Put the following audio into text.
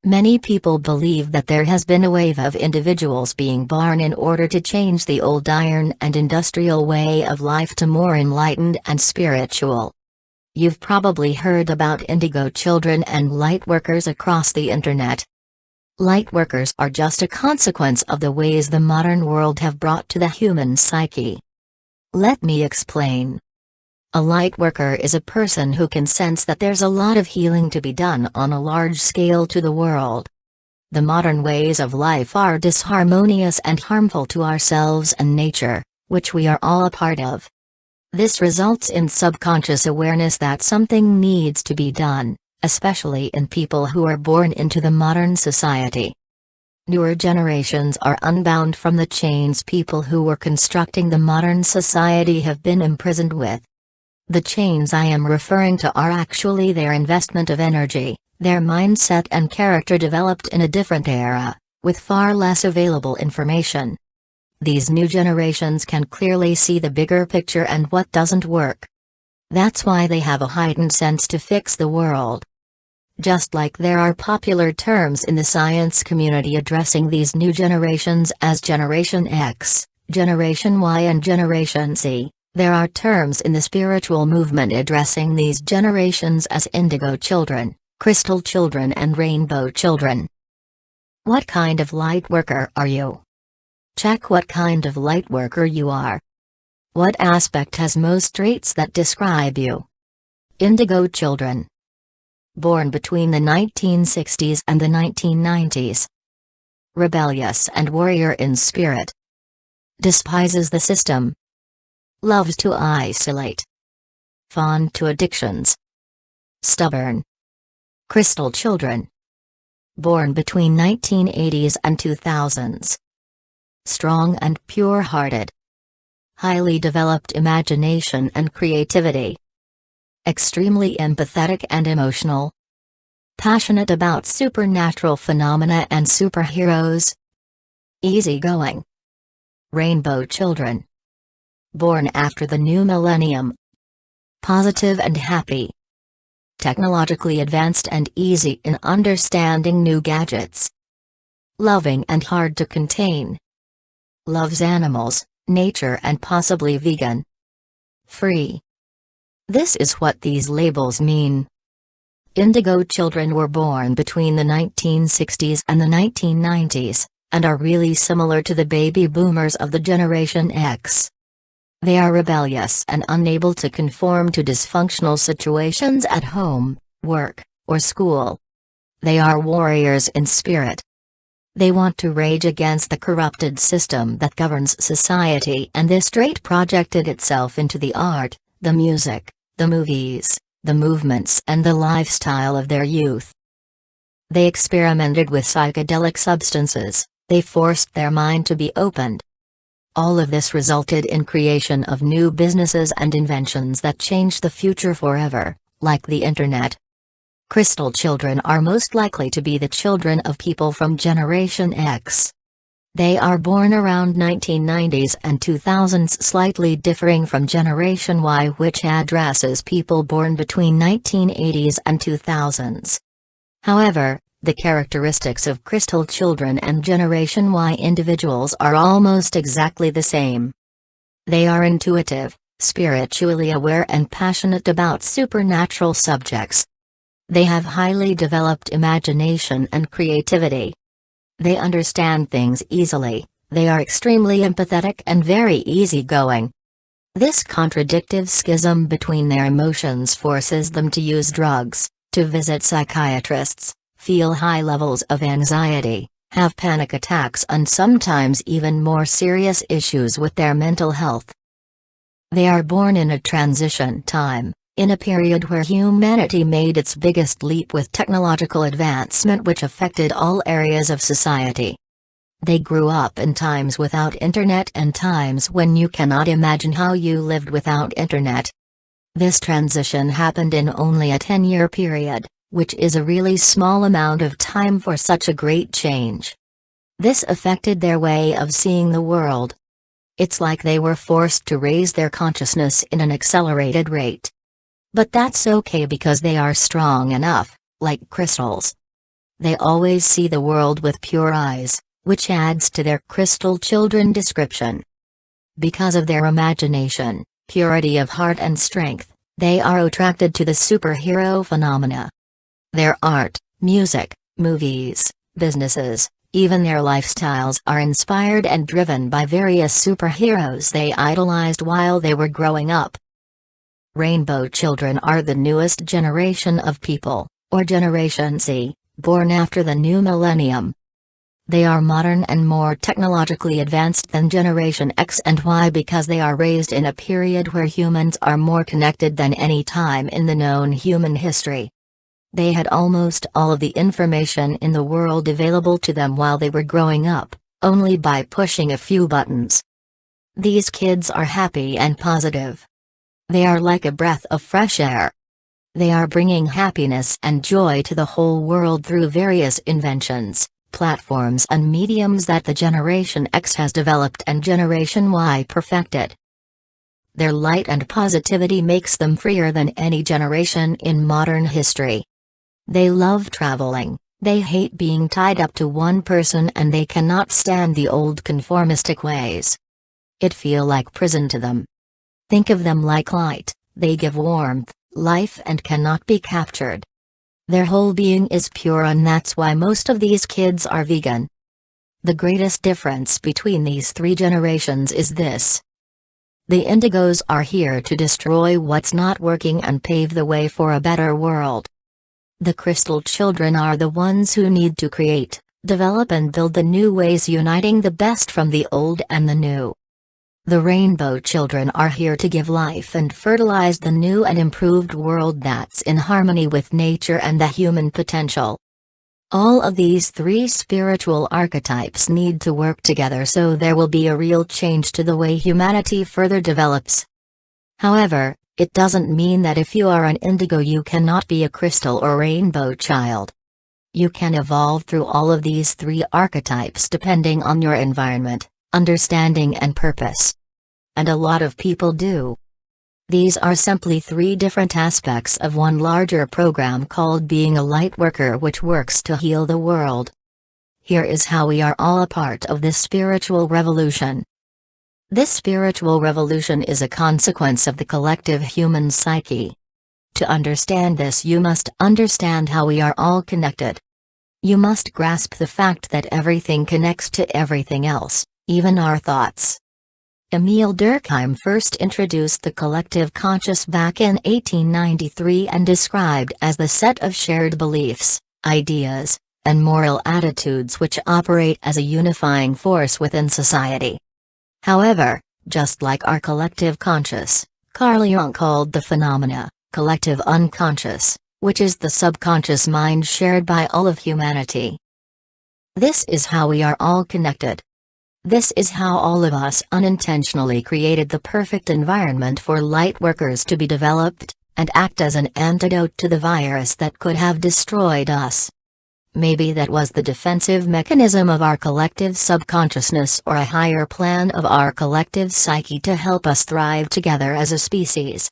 Many people believe that there has been a wave of individuals being born in order to change the old iron and industrial way of life to more enlightened and spiritual. You've probably heard about indigo children and lightworkers across the internet. Lightworkers are just a consequence of the ways the modern world have brought to the human psyche. Let me explain. A lightworker is a person who can sense that there's a lot of healing to be done on a large scale to the world. The modern ways of life are disharmonious and harmful to ourselves and nature, which we are all a part of. This results in subconscious awareness that something needs to be done, especially in people who are born into the modern society. Newer generations are unbound from the chains people who were constructing the modern society have been imprisoned with. The chains I am referring to are actually their investment of energy, their mindset and character developed in a different era, with far less available information. These new generations can clearly see the bigger picture and what doesn't work. That's why they have a heightened sense to fix the world. Just like there are popular terms in the science community addressing these new generations as Generation X, Generation Y and Generation Z, there are terms in the spiritual movement addressing these generations as indigo children, crystal children and rainbow children. What kind of lightworker are you? Check what kind of lightworker you are. What aspect has most traits that describe you? Indigo children. Born between the 1960s and the 1990s. Rebellious and warrior in spirit. Despises the system. Loves to isolate. Fond to addictions. Stubborn. Crystal children. Born between 1980s and 2000s. Strong and pure-hearted. Highly developed imagination and creativity. Extremely empathetic and emotional. Passionate about supernatural phenomena and superheroes. Easygoing. Rainbow children. Born after the new millennium. Positive and happy. Technologically advanced and easy in understanding new gadgets. Loving and hard to contain. Loves animals, nature and possibly vegan. Free. This is what these labels mean. Indigo children were born between the 1960s and the 1990s, and are really similar to the baby boomers of the Generation X. They are rebellious and unable to conform to dysfunctional situations at home, work, or school. They are warriors in spirit. They want to rage against the corrupted system that governs society, and this trait projected itself into the art, the music, the movies, the movements and the lifestyle of their youth. They experimented with psychedelic substances, they forced their mind to be opened. All of this resulted in creation of new businesses and inventions that changed the future forever, like the internet. Crystal children are most likely to be the children of people from Generation X. They are born around 1990s and 2000s, slightly differing from Generation Y, which addresses people born between 1980s and 2000s. However, the characteristics of crystal children and Generation Y individuals are almost exactly the same. They are intuitive, spiritually aware and passionate about supernatural subjects. They have highly developed imagination and creativity. They understand things easily, they are extremely empathetic and very easygoing. This contradictive schism between their emotions forces them to use drugs, to visit psychiatrists, feel high levels of anxiety, have panic attacks and sometimes even more serious issues with their mental health. They are born in a transition time, in a period where humanity made its biggest leap with technological advancement which affected all areas of society. They grew up in times without internet and times when you cannot imagine how you lived without internet. This transition happened in only a 10-year period, which is a really small amount of time for such a great change. This affected their way of seeing the world. It's like they were forced to raise their consciousness in an accelerated rate. But that's okay because they are strong enough, like crystals. They always see the world with pure eyes, which adds to their crystal children description. Because of their imagination, purity of heart and strength, they are attracted to the superhero phenomena. Their art, music, movies, businesses, even their lifestyles are inspired and driven by various superheroes they idolized while they were growing up. Rainbow children are the newest generation of people, or Generation Z, born after the new millennium. They are modern and more technologically advanced than Generation X and Y because they are raised in a period where humans are more connected than any time in the known human history. They had almost all of the information in the world available to them while they were growing up, only by pushing a few buttons. These kids are happy and positive. They are like a breath of fresh air. They are bringing happiness and joy to the whole world through various inventions, platforms and mediums that the Generation X has developed and Generation Y perfected. Their light and positivity makes them freer than any generation in modern history. They love traveling, they hate being tied up to one person, and they cannot stand the old conformistic ways. It feels like prison to them. Think of them like light, they give warmth, life, and cannot be captured. Their whole being is pure, and that's why most of these kids are vegan. The greatest difference between these three generations is this. The Indigos are here to destroy what's not working and pave the way for a better world. The Crystal Children are the ones who need to create, develop and build the new ways, uniting the best from the old and the new. The Rainbow Children are here to give life and fertilize the new and improved world that's in harmony with nature and the human potential. All of these three spiritual archetypes need to work together so there will be a real change to the way humanity further develops. However, it doesn't mean that if you are an Indigo you cannot be a Crystal or Rainbow child. You can evolve through all of these three archetypes depending on your environment, understanding and purpose. And a lot of people do. These are simply three different aspects of one larger program called being a light worker, which works to heal the world. Here is how we are all a part of this spiritual revolution. This spiritual revolution is a consequence of the collective human psyche. To understand this, you must understand how we are all connected. You must grasp the fact that everything connects to everything else, even our thoughts. Emil Durkheim first introduced the collective conscious back in 1893 and described as the set of shared beliefs, ideas, and moral attitudes which operate as a unifying force within society. However, just like our collective conscious, Carl Jung called the phenomena collective unconscious, which is the subconscious mind shared by all of humanity. This is how we are all connected. This is how all of us unintentionally created the perfect environment for light workers to be developed, and act as an antidote to the virus that could have destroyed us. Maybe that was the defensive mechanism of our collective subconsciousness, or a higher plan of our collective psyche to help us thrive together as a species.